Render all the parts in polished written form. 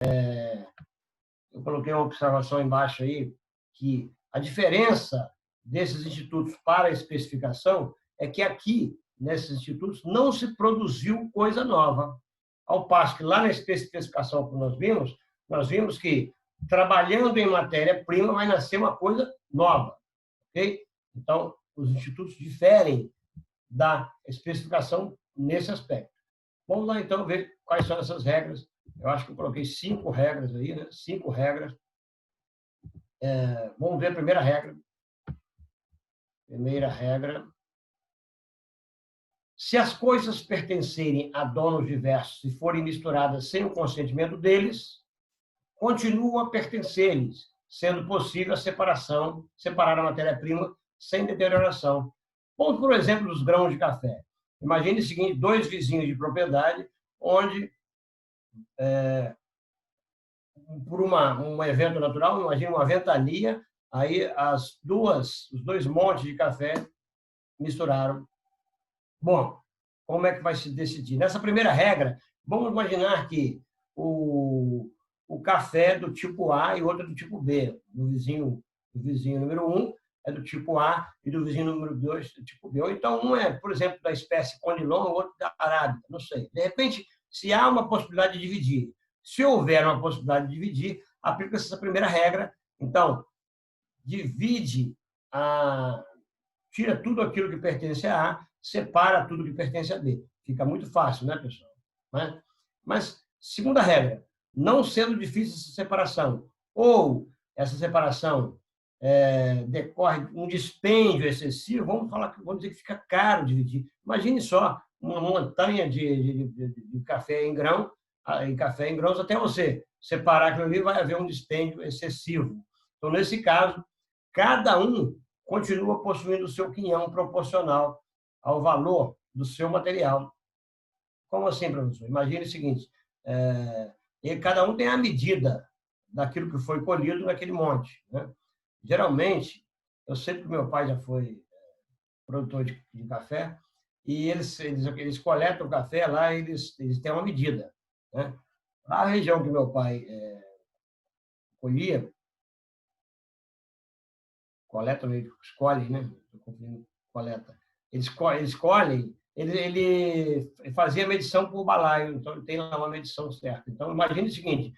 Eu coloquei uma observação embaixo aí, que a diferença desses institutos para a especificação é que aqui, nesses institutos, não se produziu coisa nova. Ao passo que lá na especificação que nós vimos que, trabalhando em matéria-prima, vai nascer uma coisa nova. Ok? Então, os institutos diferem da especificação nesse aspecto. Vamos lá, então, ver quais são essas regras. Eu acho que eu coloquei 5 regras aí, né? 5 regras. Vamos ver a primeira regra. Primeira regra. Se as coisas pertencerem a donos diversos e forem misturadas sem o consentimento deles, continuam a pertencer-lhes, sendo possível a separação, separar a matéria-prima sem deterioração. Vamos, por exemplo, dos grãos de café. Imagine o seguinte, 2 vizinhos de propriedade, onde, por um evento natural, imagine uma ventania, aí os 2 montes de café misturaram. Bom, como é que vai se decidir? Nessa primeira regra, vamos imaginar que o café do tipo A e outro do tipo B. Do vizinho número 1 é do tipo A e do vizinho número 2 do tipo B. Ou então um é, por exemplo, da espécie Conilon, o outro da Arábica, não sei. De repente, se há uma possibilidade de dividir, se houver uma possibilidade de dividir, aplica-se essa primeira regra. Então, divide tira tudo aquilo que pertence a A, separa tudo que pertence a B. Fica muito fácil, né, pessoal? Mas, segunda regra, não sendo difícil essa separação, ou essa separação decorre um dispêndio excessivo, vamos dizer que fica caro dividir. Imagine só uma montanha de café em grãos, até você separar aquilo ali, vai haver um dispêndio excessivo. Então, nesse caso, cada um continua possuindo o seu quinhão proporcional ao valor do seu material. Como assim, professor? Imagine o seguinte, cada um tem a medida daquilo que foi colhido naquele monte. Né? Geralmente, eu sei que meu pai já foi produtor de café, e eles coletam o café lá, eles têm uma medida. Né? A região que meu pai colhia, coleta, escolhe, né? Coleta. Eles colhem, ele fazia medição por balaio, então ele tem lá uma medição certa. Então, imagine o seguinte,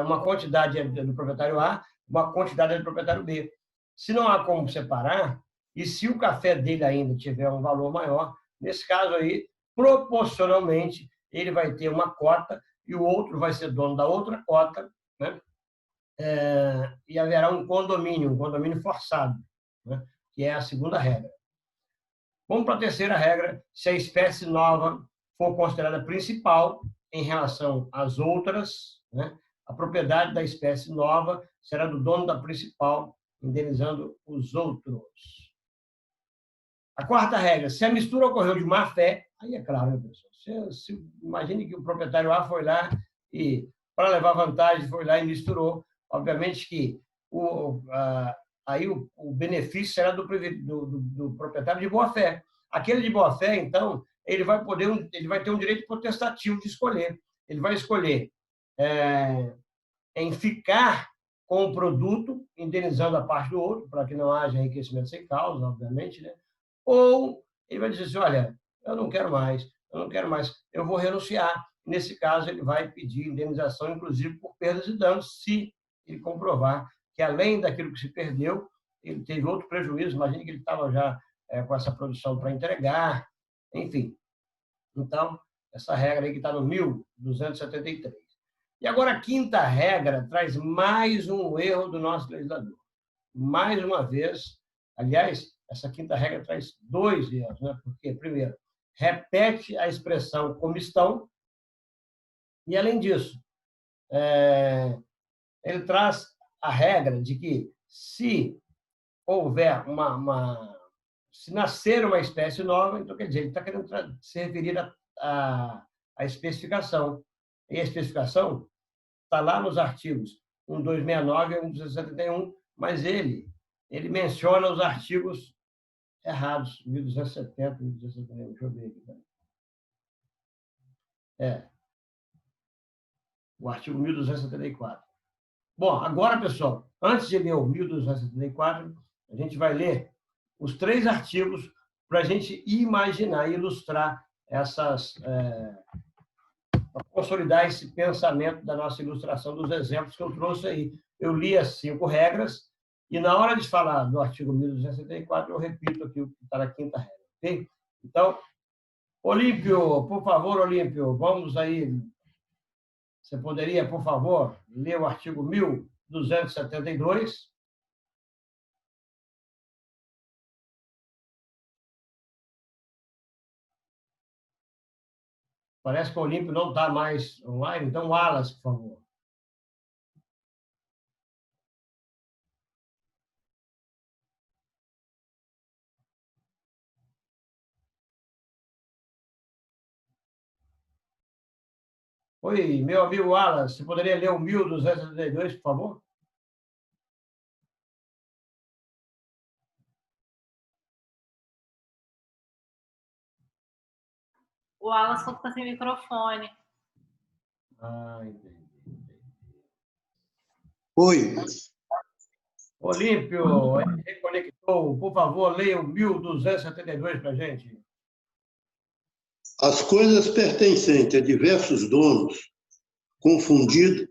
uma quantidade do proprietário A, uma quantidade do proprietário B. Se não há como separar, e se o café dele ainda tiver um valor maior, nesse caso aí, proporcionalmente, ele vai ter uma cota e o outro vai ser dono da outra cota, né? E haverá um condomínio forçado, né? Que é a segunda regra. Vamos para a terceira regra, se a espécie nova for considerada principal em relação às outras, né? A propriedade da espécie nova será do dono da principal, indenizando os outros. A quarta regra, se a mistura ocorreu de má fé, aí é claro, né, pessoal? Imagine que o proprietário A foi lá e, para levar vantagem, foi lá e misturou. Obviamente que aí o benefício será do proprietário de boa-fé. Aquele de boa-fé, então, ele vai ter um direito potestativo de escolher. Ele vai escolher em ficar com o produto, indenizando a parte do outro, para que não haja enriquecimento sem causa, obviamente, né? Ou ele vai dizer assim, olha, eu não quero mais, eu vou renunciar. Nesse caso, ele vai pedir indenização, inclusive por perdas e danos, se ele comprovar que, além daquilo que se perdeu, ele teve outro prejuízo. Imagine que ele estava já com essa produção para entregar, enfim. Então, essa regra aí que está no 1273. E agora, a quinta regra traz mais um erro do nosso legislador. Mais uma vez, aliás, essa quinta regra traz 2 erros, né? Porque, primeiro, repete a expressão como estão, e, além disso, ele traz a regra de que, se houver se nascer uma espécie nova, então, quer dizer, ele está querendo se referir à especificação. E a especificação está lá nos artigos 1269 e 1271, mas ele menciona os artigos errados, 1270, 1271, deixa eu ver aqui. o artigo 1274. Bom, agora, pessoal, antes de ler o 1274, a gente vai ler os 3 artigos para a gente imaginar e ilustrar para consolidar esse pensamento da nossa ilustração dos exemplos que eu trouxe aí. Eu li as 5 regras e, na hora de falar do artigo 1274, eu repito aqui o que está na 5ª regra. Ok? Então, Olímpio, por favor, Olímpio, vamos aí. Você poderia, por favor, ler o artigo 1272? Parece que o Olímpio não está mais online, então, Wallace, por favor. Oi, meu amigo Wallace, você poderia ler o 1272, por favor? O Wallace falou que está sem microfone. Entendi. Oi. Olímpio, reconectou. Por favor, leia o 1272 para a gente. As coisas pertencentes a diversos donos, confundidas,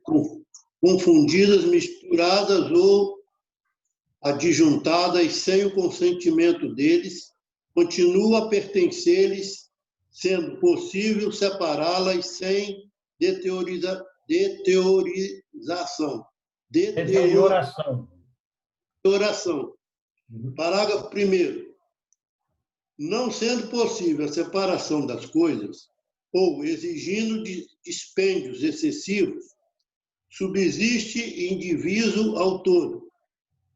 misturadas ou adjuntadas sem o consentimento deles, continua a pertencer-lhes, sendo possível separá-las sem deterioração. Deterioração. Parágrafo 1º. Não sendo possível a separação das coisas ou exigindo dispêndios excessivos, subsiste indivíduo ao todo,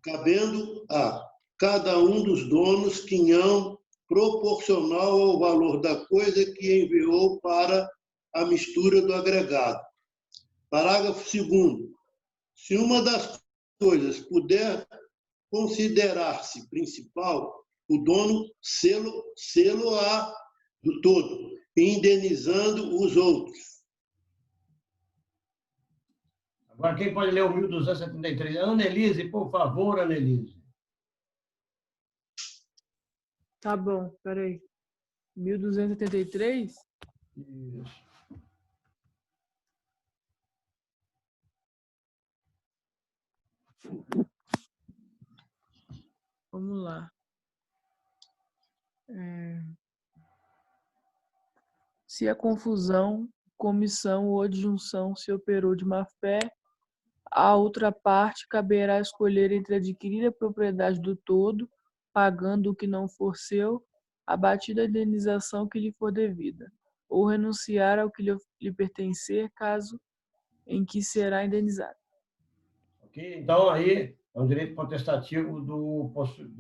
cabendo a cada um dos donos quinhão proporcional ao valor da coisa que enviou para a mistura do agregado. Parágrafo 2º. Se uma das coisas puder considerar-se principal, o dono selo-á do todo, indenizando os outros. Agora, quem pode ler o 1273? Annelise, por favor, Annelise. Tá bom, peraí. 1273? Isso. Vamos lá. Se a confusão, comissão ou adjunção se operou de má-fé, a outra parte caberá escolher entre adquirir a propriedade do todo, pagando o que não for seu, abatida a indenização que lhe for devida, ou renunciar ao que lhe pertencer, caso em que será indenizado. Ok? Então, aí é um direito potestativo do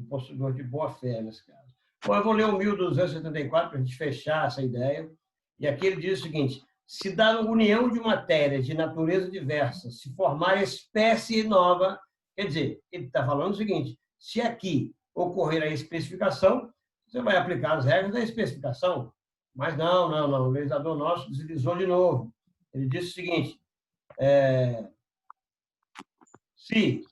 possuidor de boa-fé, nesse caso. Bom, eu vou ler o 1274 para a gente fechar essa ideia. E aqui ele diz o seguinte: se da união de matérias de natureza diversa se formar espécie nova, quer dizer, ele está falando o seguinte: se aqui ocorrer a especificação, você vai aplicar as regras da especificação. Mas não, o legislador nosso deslizou de novo. Ele disse o seguinte: se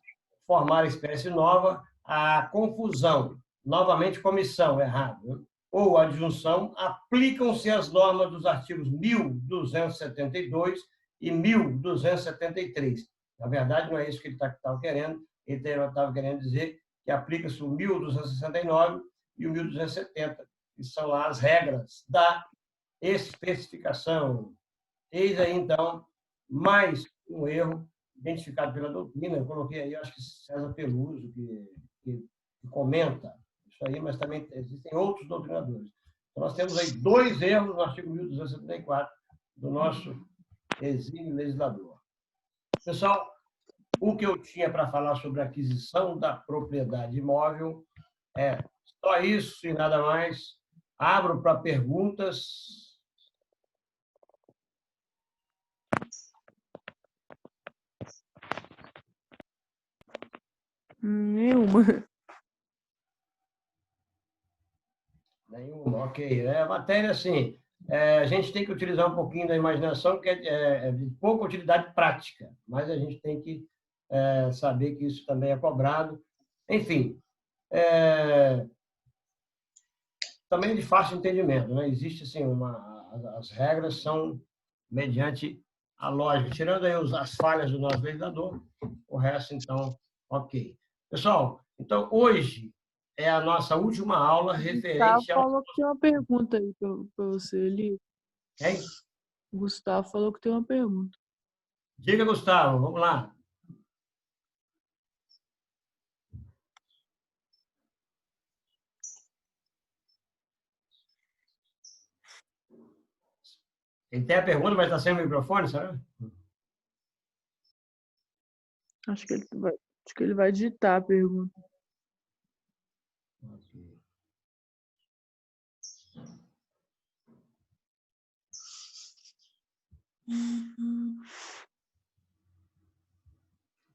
formar espécie nova, a confusão, novamente comissão, errado, ou adjunção, aplicam-se as normas dos artigos 1272 e 1273. Na verdade, não é isso que ele estava querendo. Ele estava querendo dizer que aplica-se o 1269 e o 1270, que são lá as regras da especificação. Eis aí, então, mais um erro identificado pela doutrina. Eu coloquei aí, acho que César Peluso, que comenta isso aí, mas também existem outros doutrinadores. Então, nós temos aí 2 erros no artigo 1274 do nosso exímio legislador. Pessoal, o que eu tinha para falar sobre a aquisição da propriedade imóvel é só isso e nada mais. Abro para perguntas. Nenhuma. Nenhuma, ok. A matéria, assim, a gente tem que utilizar um pouquinho da imaginação, que é de pouca utilidade prática, mas a gente tem que saber que isso também é cobrado. Enfim, também de fácil entendimento, né? Existe, assim, as regras são mediante a lógica, tirando aí as falhas do nosso legislador, o resto, então, ok. Pessoal, então, hoje é a nossa última aula referente Gustavo ao... falou que tem uma pergunta aí para você, Eli. Hein? O Gustavo falou que tem uma pergunta. Diga, Gustavo, vamos lá. Ele tem a pergunta, mas está sem o microfone, será? Acho que ele vai digitar a pergunta. Ok.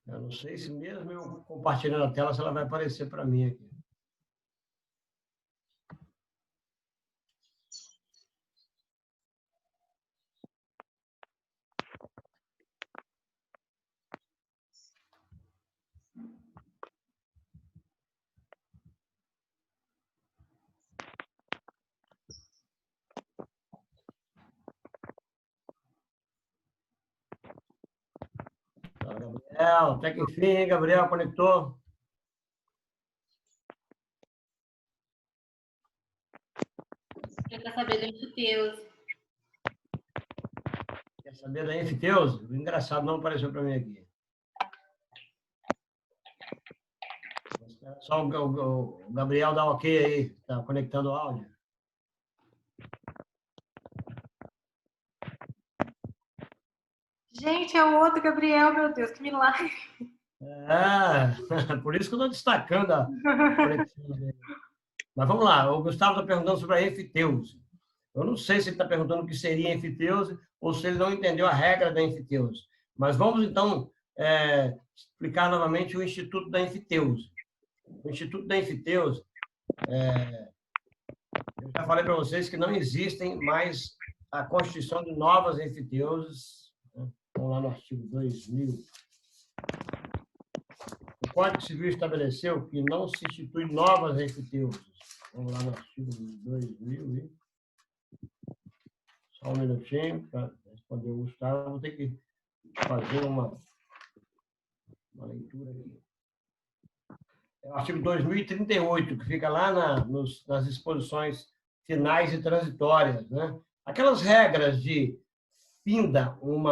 Eu não sei se mesmo eu compartilhando a tela, se ela vai aparecer para mim aqui. Gabriel, até que enfim, Gabriel conectou. Ele quer saber do enfiteuse. Quer saber da enfiteuse? Engraçado, não apareceu para mim aqui. Só o Gabriel dá ok aí, está conectando o áudio. Gente, é o outro Gabriel, meu Deus, que milagre. Por isso que eu estou destacando a conexão dele. Mas vamos lá, o Gustavo está perguntando sobre a enfiteuse. Eu não sei se ele está perguntando o que seria enfiteuse ou se ele não entendeu a regra da enfiteuse. Mas vamos, então, explicar novamente o Instituto da Enfiteuse. O Instituto da Enfiteuse, eu já falei para vocês que não existem mais a constituição de novas enfiteuses. Né? Vamos lá no artigo 2000. O Código Civil estabeleceu que não se institui novas enfiteuses. Vamos lá no artigo 2000. Só um minutinho para responder o Gustavo. Vou ter que fazer uma leitura aqui. É o artigo 2038, que fica lá nas disposições finais e transitórias. Né? Aquelas regras de finda um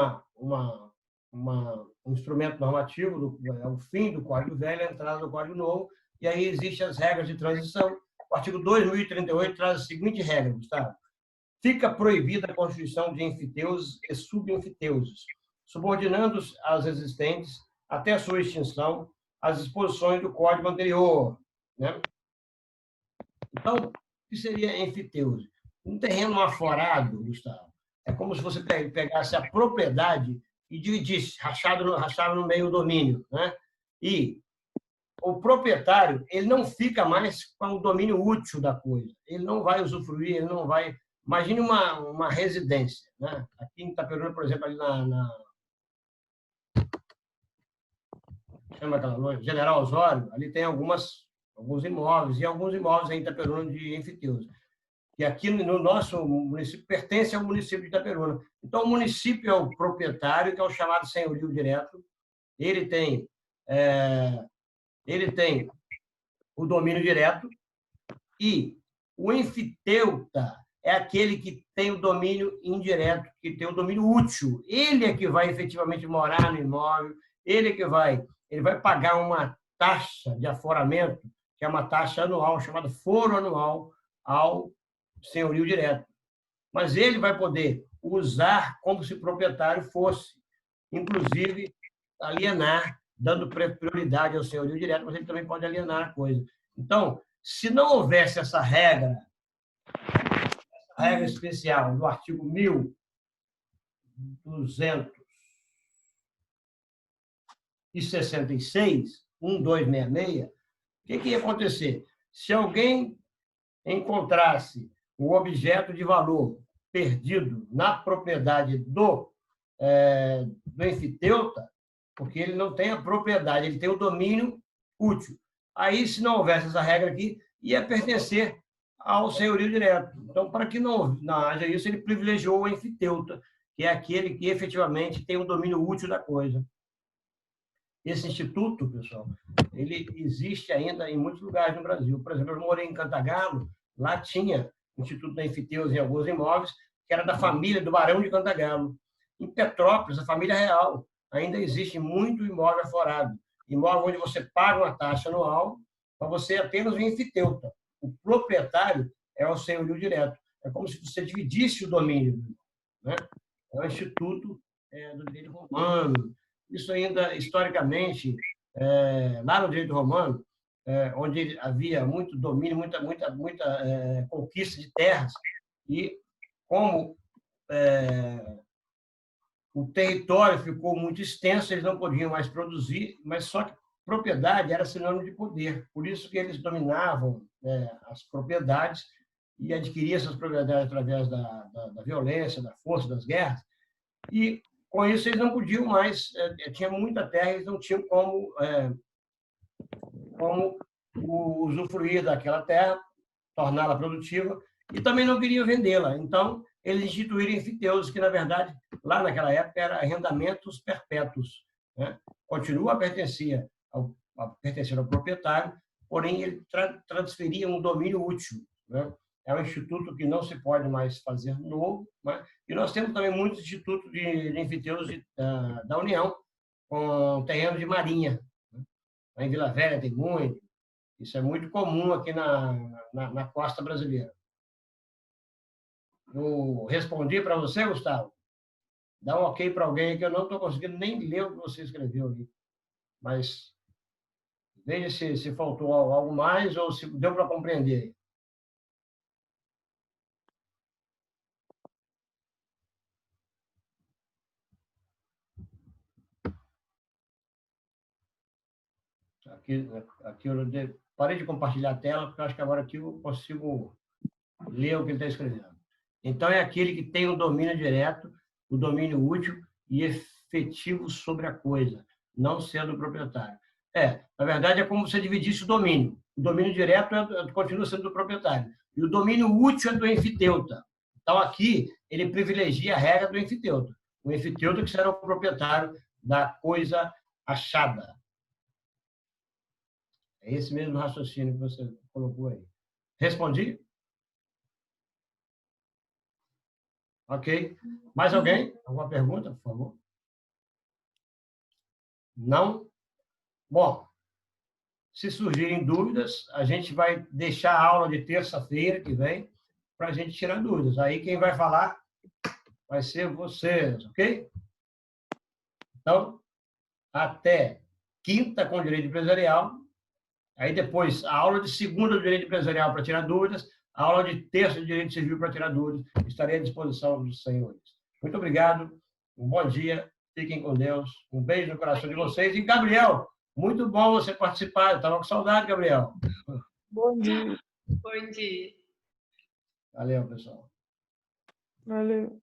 instrumento normativo, é o fim do Código Velho, a entrada do Código Novo, e aí existem as regras de transição. O artigo 2038 traz a seguinte regra, Gustavo. Fica proibida a constituição de enfiteuses e subenfiteuses, subordinando-os às existentes, até a sua extinção, às disposições do Código anterior. Né? Então, o que seria enfiteuse? Um terreno aforado, Gustavo, é como se você pegasse a propriedade e dividisse, rachado no meio o domínio. Né? E o proprietário, ele não fica mais com o domínio útil da coisa. Ele não vai usufruir, ele não vai... Imagine uma residência. Né? Aqui em Itaperuna, por exemplo, ali chama aquela loja, General Osório, ali tem alguns imóveis, e alguns imóveis em Itaperuna de enfiteuse. E aqui no nosso município, pertence ao município de Itaperuna. Então, o município é o proprietário, que é o chamado senhorio direto. Ele tem o domínio direto, e o enfiteuta é aquele que tem o domínio indireto, que tem o domínio útil. Ele é que vai efetivamente morar no imóvel, ele vai pagar uma taxa de aforamento, que é uma taxa anual, chamada foro anual, ao senhorio direto. Mas ele vai poder usar como se o proprietário fosse, inclusive alienar, dando prioridade ao senhorio direto, mas ele também pode alienar a coisa. Então, se não houvesse essa regra especial do artigo 1266, 1266, o que ia acontecer? Se alguém encontrasse um objeto de valor perdido na propriedade do enfiteuta, porque ele não tem a propriedade, ele tem o domínio útil. Aí, se não houvesse essa regra aqui, ia pertencer ao senhorio direto. Então, para que não haja isso, ele privilegiou o enfiteuta, que é aquele que efetivamente tem o domínio útil da coisa. Esse instituto, pessoal, ele existe ainda em muitos lugares no Brasil. Por exemplo, eu morei em Cantagalo, lá tinha o Instituto da Enfiteusa em alguns imóveis, que era da família do Barão de Cantagalo. Em Petrópolis, a família real, ainda existe muito imóvel aforado. Imóvel onde você paga uma taxa anual para você apenas o enfiteuta. O proprietário é o senhorio direto. É como se você dividisse o domínio. Né? É um instituto do direito romano. Isso ainda, historicamente, lá no direito romano, onde havia muito domínio, muita conquista de terras, e como o território ficou muito extenso, eles não podiam mais produzir, mas só que propriedade era sinônimo de poder. Por isso que eles dominavam as propriedades e adquiriam essas propriedades através da violência, da força, das guerras. E, com isso, eles não podiam mais, tinha muita terra, eles não tinham como usufruir daquela terra, torná-la produtiva, e também não queriam vendê-la. Então, eles instituíram enfiteuses, que, na verdade, lá naquela época, eram arrendamentos perpétuos. Né? Continua a pertencer ao proprietário, porém, ele transferia um domínio útil. Né? É um instituto que não se pode mais fazer novo. Né? E nós temos também muitos institutos de enfiteuses da União, com terreno de marinha. Né? Em Vila Velha tem muito. Isso é muito comum aqui na costa brasileira. Eu respondi para você, Gustavo? Dá um ok para alguém que eu não estou conseguindo nem ler o que você escreveu ali. Mas veja se faltou algo mais ou se deu para compreender. Aqui eu parei de compartilhar a tela, porque eu acho que agora aqui eu consigo ler o que ele está escrevendo. Então, é aquele que tem o domínio direto, o domínio útil e efetivo sobre a coisa, não sendo o proprietário. Na verdade, é como se você dividisse o domínio. O domínio direto continua sendo do proprietário. E o domínio útil é do enfiteuta. Então, aqui, ele privilegia a regra do enfiteuta. O enfiteuta que será o proprietário da coisa achada. É esse mesmo raciocínio que você colocou aí. Respondi? Ok. Mais alguém? Alguma pergunta, por favor? Não? Bom, se surgirem dúvidas, a gente vai deixar a aula de terça-feira que vem para a gente tirar dúvidas. Aí quem vai falar vai ser vocês, ok? Então, até quinta com direito empresarial. Aí depois, a aula de segunda do direito empresarial para tirar dúvidas, a aula de terça de direito civil para tirar dúvidas. Estarei à disposição dos senhores. Muito obrigado, um bom dia, fiquem com Deus, um beijo no coração de vocês. E, Gabriel, muito bom você participar, eu estava com saudade, Gabriel. Bom dia. Bom dia. Valeu, pessoal. Valeu.